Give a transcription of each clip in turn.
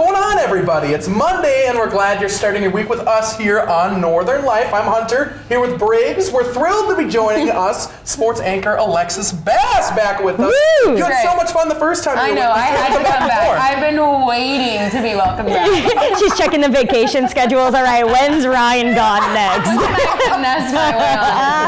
going on, everybody? It's Monday, and we're glad you're starting your week with us here on Northern Life. I'm Hunter, here with Briggs. We're thrilled to be joining us, sports anchor Alexis Bass, back with us. Woo! You had so much fun the first time you were with us. I had to come back. I've been waiting to be welcomed back. She's checking the vacation schedules. All right, when's Ryan gone next?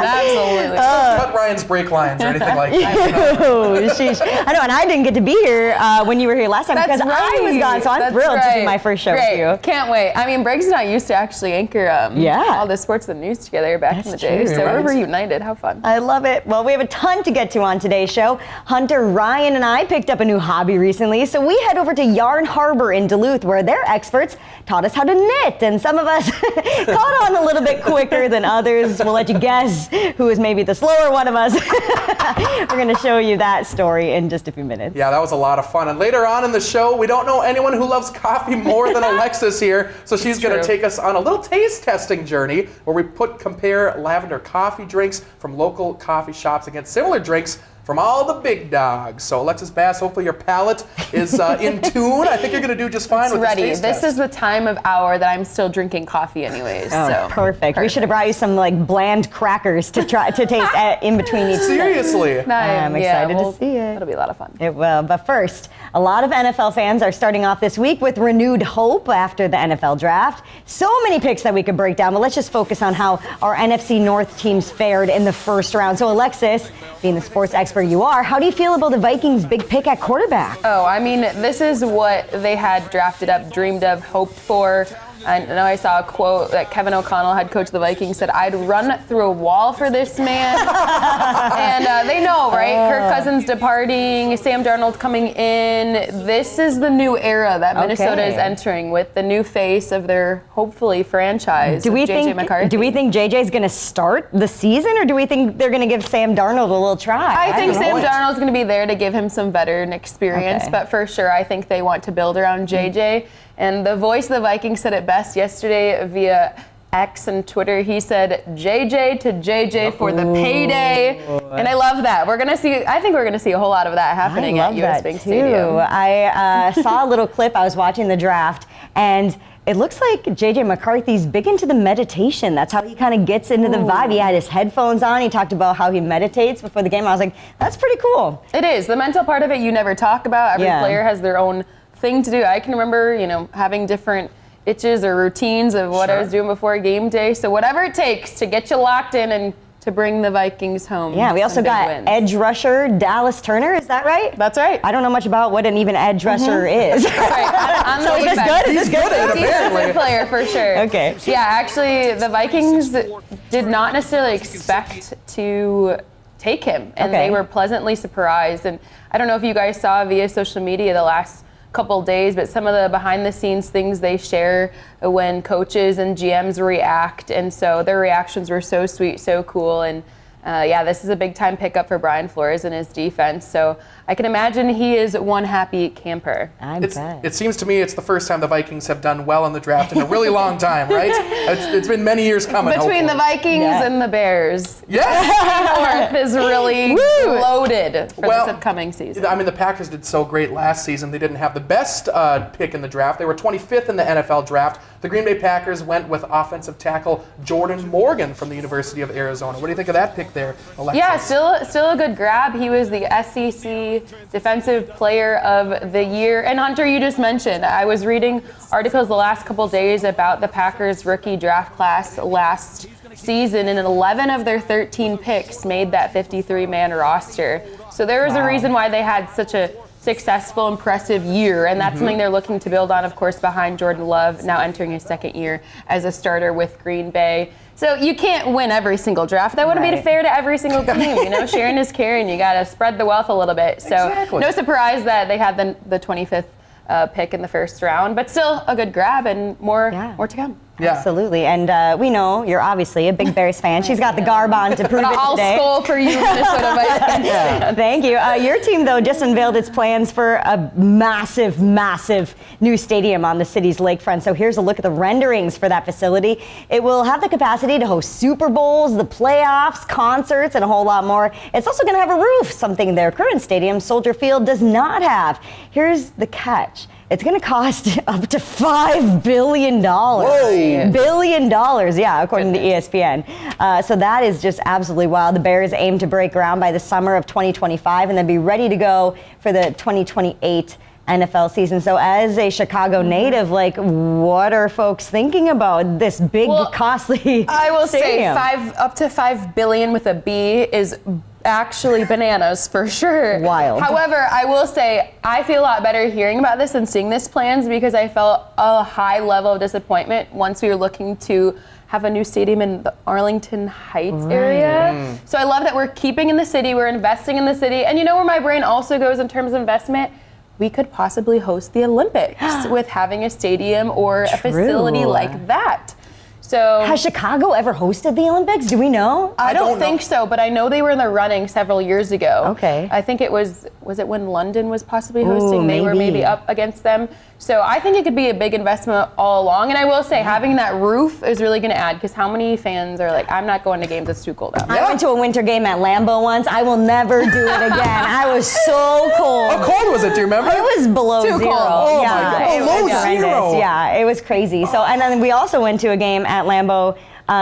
Absolutely. Cut Ryan's brake lines or anything like that. I know, and I didn't get to be here when you were here last time because I was gone, so I'm thrilled to do my first show with you. Can't wait. I mean, Briggs and I used to actually anchor all the sports and news together back in the day, so we're reunited. How fun. I love it. Well, we have a ton to get to on today's show. Hunter, Ryan, and I picked up a new hobby recently, so we head over to Yarn Harbor in Duluth, where their experts taught us how to knit, and some of us caught on a little bit quicker than others. We'll let you guess who is maybe the slower one of us. We're going to show you that story in just a few minutes. Yeah, that was a lot of fun. And later on in the show, we don't know anyone who loves coffee more than Alexis here, so she's going to take us on a little taste testing journey where we compare lavender coffee drinks from local coffee shops against similar drinks from all the big dogs. So Alexis Bass, hopefully your palate is in tune. I think you're going to do just fine with this taste test. This is the time of hour that I'm still drinking coffee anyways. Oh, so perfect. We should have brought you some bland crackers to try to taste in between each. Seriously. I'm excited to see it. It'll be a lot of fun. It will. But first, a lot of NFL fans are starting off this week with renewed hope after the NFL draft. So many picks that we could break down, but let's just focus on how our NFC North teams fared in the first round. So Alexis, being the sports expert you are, how do you feel about the Vikings' big pick at quarterback? Oh, I mean, this is what they had drafted up, dreamed of, hoped for. I know I saw a quote that Kevin O'Connell, head coach of the Vikings, said, "I'd run through a wall for this man." And they know, right? Kirk Cousins departing, Sam Darnold coming in. This is the new era that Minnesota is entering with the new face of their, hopefully, franchise, JJ McCarthy. Do we think JJ's going to start the season, or do we think they're going to give Sam Darnold a little try? I think Sam Darnold's going to be there to give him some veteran experience, but for sure, I think they want to build around JJ. And the voice of the Vikings said it best yesterday via X and Twitter. He said, "JJ to JJ for the payday." And I love that. I think we're going to see a whole lot of that happening at US Bank Stadium. I saw a little clip. I was watching the draft, and it looks like JJ McCarthy's big into the meditation. That's how he kind of gets into the vibe. He had his headphones on. He talked about how he meditates before the game. I was like, that's pretty cool. It is. The mental part of it you never talk about. Every player has their own thing to do. I can remember, having different itches or routines of what I was doing before game day. So whatever it takes to get you locked in and to bring the Vikings home. Yeah, we also got edge rusher Dallas Turner. Is that right? That's right. I don't know much about what an even edge rusher is. That's right. So is this good? He's good at it, apparently. He's a player for sure. Okay. Yeah, actually, the Vikings did not necessarily expect to take him, and they were pleasantly surprised. And I don't know if you guys saw via social media the last couple days, but some of the behind the scenes things they share when coaches and GMs react, and so their reactions were so sweet, so cool. And this is a big time pickup for Brian Flores and his defense, so I can imagine he is one happy camper. It seems to me it's the first time the Vikings have done well in the draft in a really long time, right? It's been many years coming. Between the Vikings and the Bears. Yes! North is really loaded for this upcoming season. I mean, the Packers did so great last season. They didn't have the best pick in the draft. They were 25th in the NFL draft. The Green Bay Packers went with offensive tackle Jordan Morgan from the University of Arizona. What do you think of that pick there, Alexis? Yeah, still a good grab. He was the SEC Defensive Player of the Year. And Hunter, you just mentioned, I was reading articles the last couple days about the Packers rookie draft class last season, and 11 of their 13 picks made that 53-man roster. So there was a reason why they had such a successful, impressive year, and that's something they're looking to build on, of course, behind Jordan Love, now entering his second year as a starter with Green Bay. So you can't win every single draft. That wouldn't be fair to every single team. Sharing is caring. You got to spread the wealth a little bit. So no surprise that they had the 25th pick in the first round, but still a good grab and more to come. Yeah. Absolutely. And we know you're obviously a big Bears fan. She's got the garb on to prove it today. I'll skull for you, Minnesota Vikings. Thank you. Your team, though, just unveiled its plans for a massive, massive new stadium on the city's lakefront. So here's a look at the renderings for that facility. It will have the capacity to host Super Bowls, the playoffs, concerts, and a whole lot more. It's also going to have a roof, something their current stadium, Soldier Field, does not have. Here's the catch. It's going to cost up to $5 billion. Whoa. Billion dollars, yeah, according to ESPN. So that is just absolutely wild. The Bears aim to break ground by the summer of 2025 and then be ready to go for the 2028 NFL season. So as a Chicago native, like, what are folks thinking about this big, costly I will stadium? say up to $5 billion with a B is actually bananas for sure. Wild. However, I will say I feel a lot better hearing about this and seeing this plans because I felt a high level of disappointment once we were looking to have a new stadium in the Arlington Heights area. So I love that we're keeping in the city, we're investing in the city, and you know where my brain also goes in terms of investment? We could possibly host the Olympics with having a stadium or a facility like that. So has Chicago ever hosted the Olympics? Do we know? I don't think so, but I know they were in the running several years ago. Okay. I think it was it when London was possibly hosting? They were maybe maybe up against them. So I think it could be a big investment all along. And I will say, having that roof is really going to add, because how many fans are like, I'm not going to games, it's too cold out. I went to a winter game at Lambeau once. I will never do it again. I was so cold. How cold was it? Do you remember? It was below Too zero. cold. Oh yeah, my God. it Below was horrendous. zero. Yeah, it was crazy. So, and then we also went to a game at Lambeau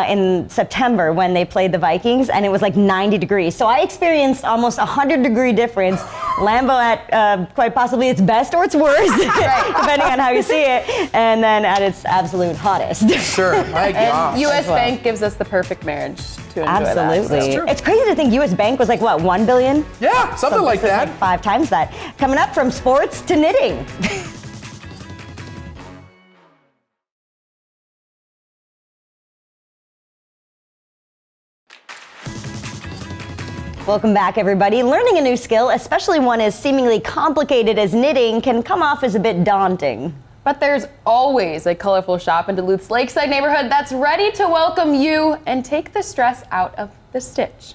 in September when they played the Vikings, and it was like 90 degrees. So I experienced almost 100-degree difference. Lambeau at quite possibly its best or its worst, depending on how you see it, and then at its absolute hottest. Sure, my gosh. And U.S. Bank gives us the perfect marriage to enjoy that. Absolutely. true. It's crazy to think U.S. Bank was like, what, $1 billion? Yeah, something like This is that. like 5 times that. Coming up, from sports to knitting. Welcome back, everybody. Learning a new skill, especially one as seemingly complicated as knitting, can come off as a bit daunting. But there's always a colorful shop in Duluth's Lakeside neighborhood that's ready to welcome you and take the stress out of the stitch.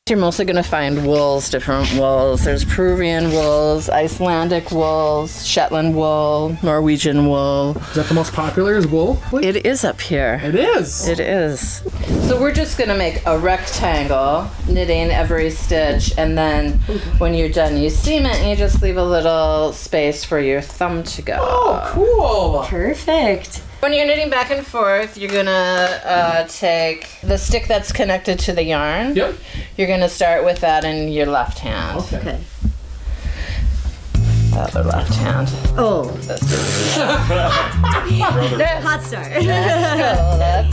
You're mostly going to find wools, different wools. There's Peruvian wools, Icelandic wools, Shetland wool, Norwegian wool. Is that the most popular is wool? It is up here. It is. It is. So we're just going to make a rectangle, knitting every stitch, and then when you're done, you seam it and you just leave a little space for your thumb to go. Oh, cool. Perfect. When you're knitting back and forth, you're gonna take the stick that's connected to the yarn. Yep. You're gonna start with that in your left hand. Okay. Other left hand. Oh. Hot Hot start.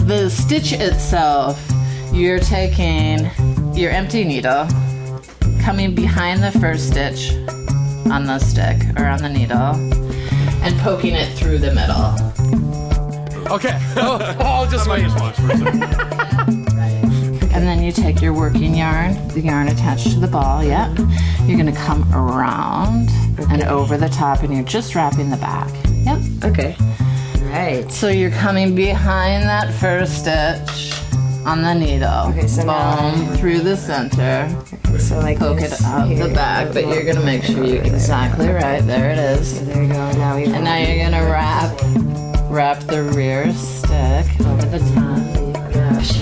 The stitch itself, you're taking your empty needle, coming behind the first stitch on the stick or on the needle, and poking it through the middle. Okay. I'll just wait. And then you take your working yarn, the yarn attached to the ball, yep. You're gonna come around and over the top, and you're just wrapping the back. Yep. Okay. Right. So you're coming behind that first stitch on the needle. Okay, so now- boom, through the center, So like poke it up the back, but you're gonna make sure you exactly right. There it is. There you go. Now we. And now you're gonna wrap the rear stick over the top.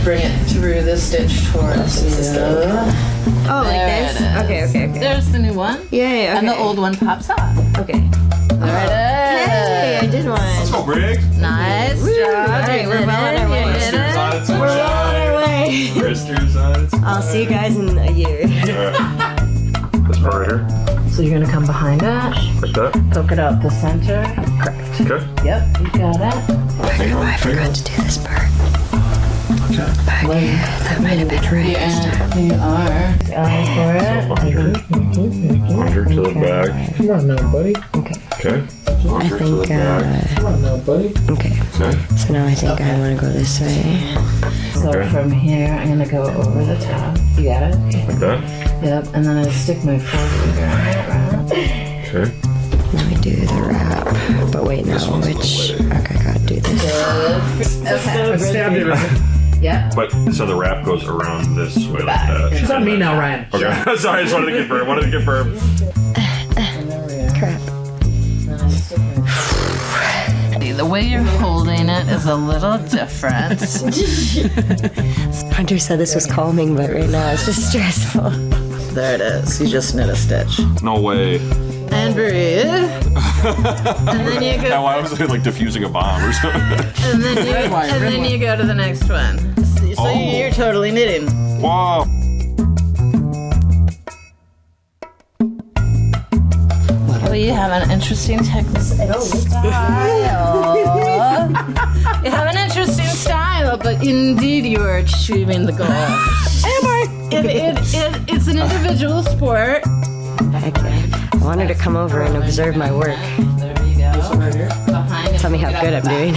Bring it through the stitch towards you. Oh, like There this? it is. Okay. There's the new one. Yay. Okay. And the old one pops off. Okay. There it is. Hey, I did one. Let's go, Briggs. Nice job. Alright, we're well on our way. Brewster's on its own We're well on our way. Brewster's on its own. I'll see you guys in a year. This part right here. So you're gonna come behind it, Like that. poke it out the center. Correct. Okay. Yep, you got it. I forgot to do this part. Okay. That might have been right. You are going for it. 100 to the back. Come on now, buddy. Okay. 100 to the back. Come on now, buddy. Okay. Okay. So now I think I want to go this way. So Okay. from here, I'm gonna go over the top. You got it? Like that. Yep, and then I stick my forefinger on it, right? Okay. Now we do the wrap. But wait, no, which? Okay, gotta do this. Okay. Stabbed it. Yep. But so the wrap goes around this way like Back. that. It's on me now, Ryan. Okay. Sorry, I just wanted to confirm. And the rear. Crap. Then I stick my The way you're holding it is a little different. Hunter said this was calming, but right now it's just stressful. There it is. You just knit a stitch. No way. And breathe. And then you Now go. I was like diffusing a bomb or something. And then you go to the next one. So you're totally knitting. Wow. Well, you have an interesting style. You have an interesting style, but indeed you are achieving the goal. Am I? It's an individual sport. Heck yeah. I wanted to come over and observe my work. There you go. Behind Tell me how good I'm doing.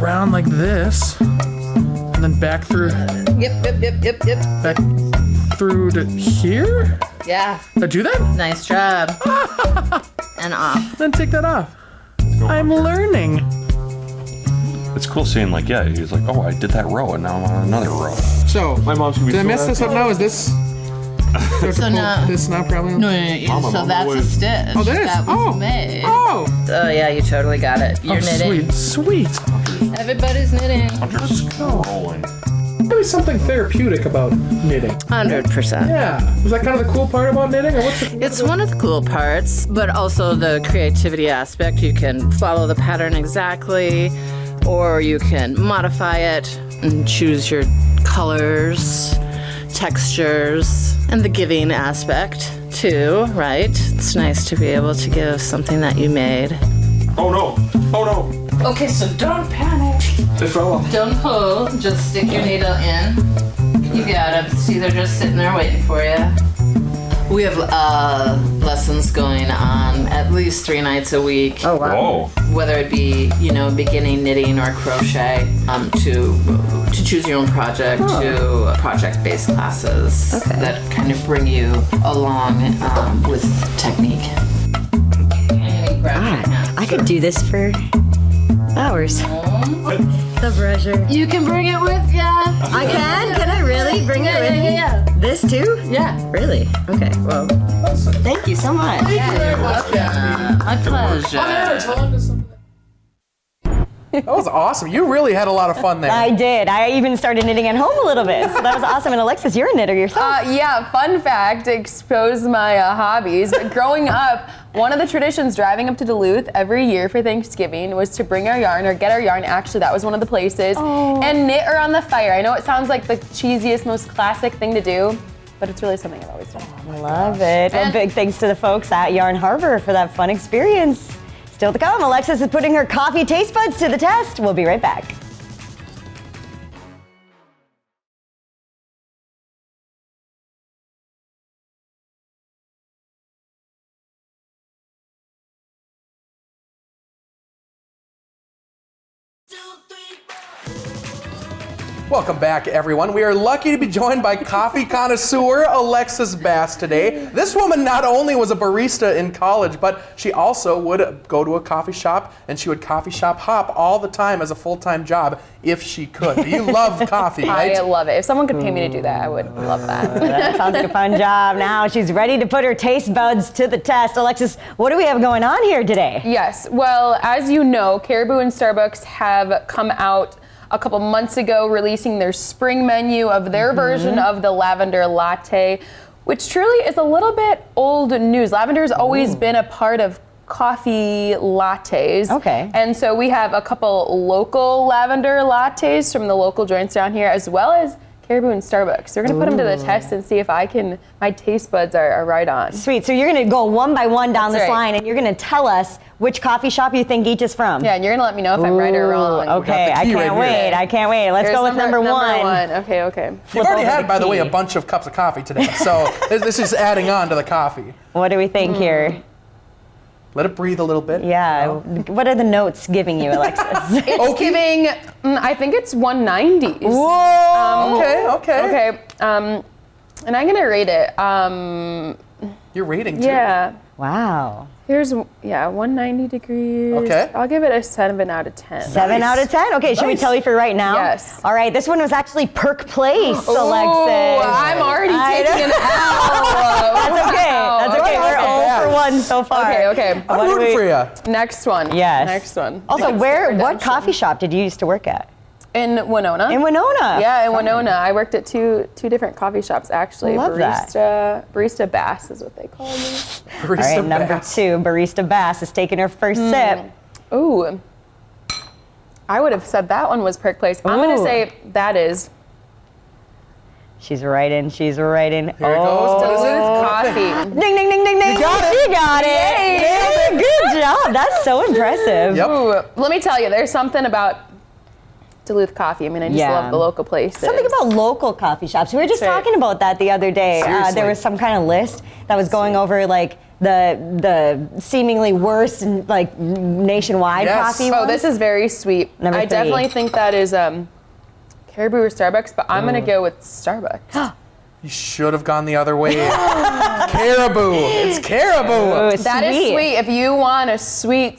Around like this, and then back through, Yep. back through to here. Yeah. I do that? Nice job. And off. Then take that off. I'm learning. It's cool seeing like, yeah, he's like, oh, I did that row and now I'm on another row. So, My mom's gonna be did I so mess this happy. up now? Is this? So now, This now probably. no, Mama, so Mama, that's wait. a stitch. Oh, that is. That was made. Oh. Oh yeah, you totally got it. You're knitting. Sweet. Everybody's knitting. Hunter's scrolling. Maybe something therapeutic about knitting. 100%. Yeah. Was that kind of the cool part about knitting, or what's the? It's one of the cool parts, but also the creativity aspect. You can follow the pattern exactly, or you can modify it and choose your colors, textures, and the giving aspect too, right? It's nice to be able to give something that you made. Oh no! Oh no! Okay, so don't panic. It fell off. Don't pull, just stick your needle in. You got it. See, they're just sitting there waiting for you. We have lessons going on at least 3 nights a week. Oh, wow. Whoa. Whether it be, beginning knitting or crochet, to choose your own project, to project-based classes that kind of bring you along with technique. I could do this for hours. The pressure. You can bring it with ya. I can? Can I really bring it with me? Yeah. This too? Yeah. Really? Okay, well, thank you so much. My pleasure. That was awesome. You really had a lot of fun there. I did. I even started knitting at home a little bit, so that was awesome. And Alexis, you're a knitter yourself. Yeah, fun fact, expose my hobbies. But growing up, one of the traditions driving up to Duluth every year for Thanksgiving was to bring our yarn or get our yarn. Actually, that was one of the places. And knit around the fire. I know it sounds like the cheesiest, most classic thing to do, but it's really something I've always done. I love it. Well, And- big thanks to the folks at Yarn Harbor for that fun experience. Still to come, Alexis is putting her coffee taste buds to the test. We'll be right back. Welcome back, everyone. We are lucky to be joined by coffee connoisseur Alexis Bass today. This woman not only was a barista in college, but she also would go to a coffee shop and she would coffee shop hop all the time as a full-time job if she could. You love coffee, right? I love it. If someone could pay me to do that, I would love that. That sounds like a fun job. Now she's ready to put her taste buds to the test. Alexis, what do we have going on here today? Yes, well, as you know, Caribou and Starbucks have come out a couple months ago releasing their spring menu of their version of the lavender latte, which truly is a little bit old news. Lavender has always been a part of coffee lattes. Okay. And so we have a couple local lavender lattes from the local joints down here, as well as Caribou and Starbucks. We're gonna put them to the test and see if my taste buds are right on. Sweet. So you're going to go one by one down That's this right. line and you're going to tell us which coffee shop you think each is from. Yeah, and you're gonna let me know if I'm right or wrong. Okay, the I key can't right here. wait. I can't wait. Let's Here's go with number one. Okay. You've already over had, the by the way, key. a bunch of cups of coffee today, so this is adding on to the coffee. What do we think here? Let it breathe a little bit. Yeah. What are the notes giving you, Alexis? It's giving, I think it's 190s. Whoa. Okay. Okay, and I'm gonna rate it. You're rating too. Yeah, Wow. here's 190 degrees. Okay. I'll give it a 7 out of 10. 7 out of 10? Okay, should we Nice. tell you for right now? Yes. All right, this one was actually Perk Place, Alexis. Oh, I'm already I taking an L. That's okay. That's okay. We're Okay. 0 for 1 so far. Okay. I'm What do rooting we- for you. Next one. Yes. Next one. Also, Next what redemption. coffee shop did you used to work at? In Winona. In Winona. Yeah, in Winona. I worked at two different coffee shops actually. Love that. Barista Bass is what they call me. Barista All right, number Bass. 2, Barista Bass is taking her first sip. Ooh. I would have said that one was Perk Place. I'm going to Ooh. say that is She's writing. Here it goes. What is it? Duluth Coffee. Ding, ding, ding, ding, ding. You got it. She got it. Yay. Good job. That's so impressive. Yep. Ooh, let me tell you, there's something about Duluth Coffee. I mean, I just Yeah. love the local place. Something about local coffee shops. We were just That's right. talking about that the other day. Seriously. There was some kind of list that was going over like the seemingly worst like nationwide Yes. coffee Oh, ones. this is very sweet. Number I 3. definitely think that is Caribou or Starbucks, but I'm gonna go with Starbucks. You should have gone the other way. Caribou. It's Caribou. Ooh, That is sweet. If you want a sweet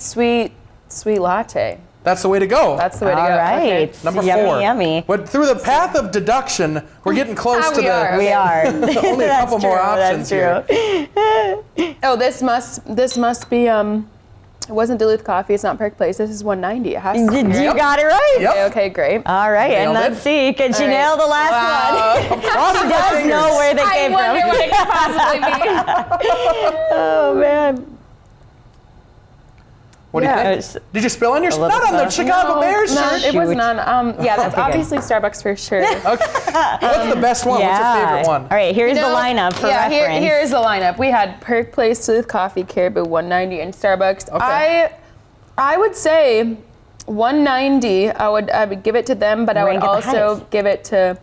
latte, That's the way to go. that's the way to go. All right. Okay. Number yummy, 4. Yummy. But through the path of deduction, we're getting close to We the. are. We are. Only a That's couple more true, options that's here. true. Oh, this must be it wasn't Duluth Coffee. It's not Perk Place. This is 190. It has to be, You right? got it right. Yep. Okay, great. All right, and Nailed it. let's see. Can she All right. nail the last one? Crossing my Does fingers. know where they I came wonder from. what it could possibly be. Oh man. What do Yeah. you think? Did you spill on your little not on the stuff. Chicago Bears No, shirt? it was Shoot. none. Yeah, that's Okay, good. obviously Starbucks for sure. Okay. What's the best one? What's your favorite one? All right, here's You know, the lineup for yeah, reference. here's the lineup. We had Perk Place, Duluth Coffee, Caribou 190, and Starbucks. Okay. I would say 190. I would give it to them, but I would Rank it the also highest. give it to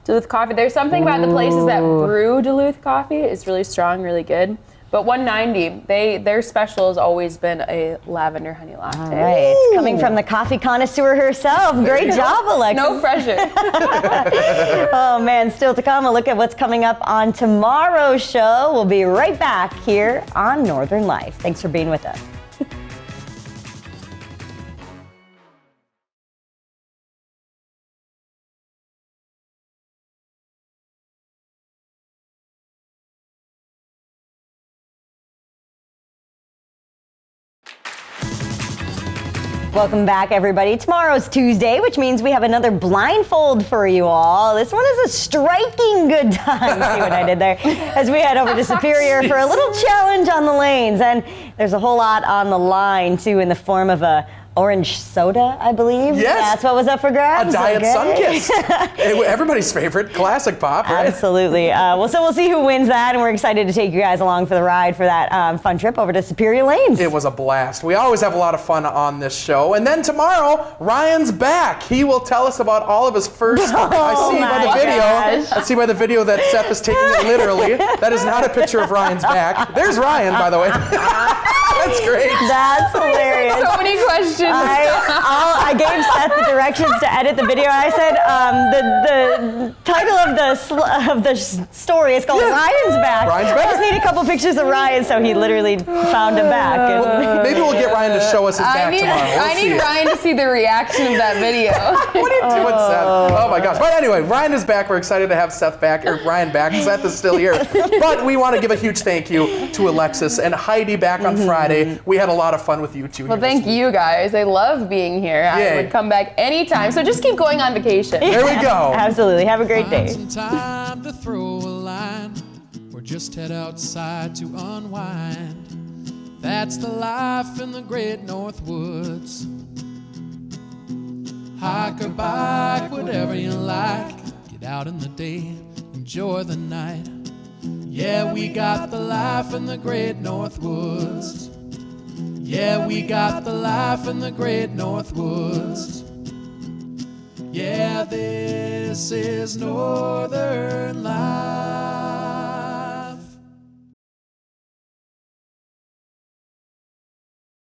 Duluth Coffee. There's something about the places that brew Duluth Coffee. It's really strong, really good. But 190, their special has always been a lavender honey latte. All right, coming from the coffee connoisseur herself. Great job, Alexis. No pressure. Oh man, still to come, a look at what's coming up on tomorrow's show. We'll be right back here on Northern Life. Thanks for being with us. Welcome back, everybody. Tomorrow's Tuesday, which means we have another blindfold for you all. This one is a striking good time. See what I did there? As we head over to Superior for a little challenge on the lanes. And there's a whole lot on the line, too, in the form of a orange soda, I believe. Yes. That's what was up for grabs. A Diet Okay. Sunkist. Everybody's favorite, classic pop, right? Absolutely. So we'll see who wins that, and we're excited to take you guys along for the ride for that fun trip over to Superior Lanes. It was a blast. We always have a lot of fun on this show. And then tomorrow, Ryan's back. He will tell us about all of his first. I see by the my video. gosh. I see by the video that Seth is taking it literally. That is not a picture of Ryan's back. There's Ryan, by the way. That's great. That's hilarious. So many questions. I gave Seth the directions to edit the video. I said the title of the story is called Ryan's Back. Ryan's I Back. just need a couple pictures of Ryan, so he literally found him back. And Maybe we'll get Ryan to show us his back tomorrow. I need Ryan to see the reaction of that video. What are you doing, Seth? Oh my gosh. But anyway, Ryan is back. We're excited to have Seth back, or Ryan back. Seth is still here. But we want to give a huge thank you to Alexis and Heidi back on Friday. We had a lot of fun with you two. Well, here this thank week. you guys. I love being here. Yay. I would come back anytime. So just keep going on vacation. There we go. Absolutely. Have a great day. Find some time to throw a line, or just head outside to unwind. That's the life in the great North Woods. Hike or bike, whatever you like. Get out in the day, enjoy the night. Yeah, we got the life in the great North Woods. Yeah, we got the life in the great North Woods. Yeah, this is Northern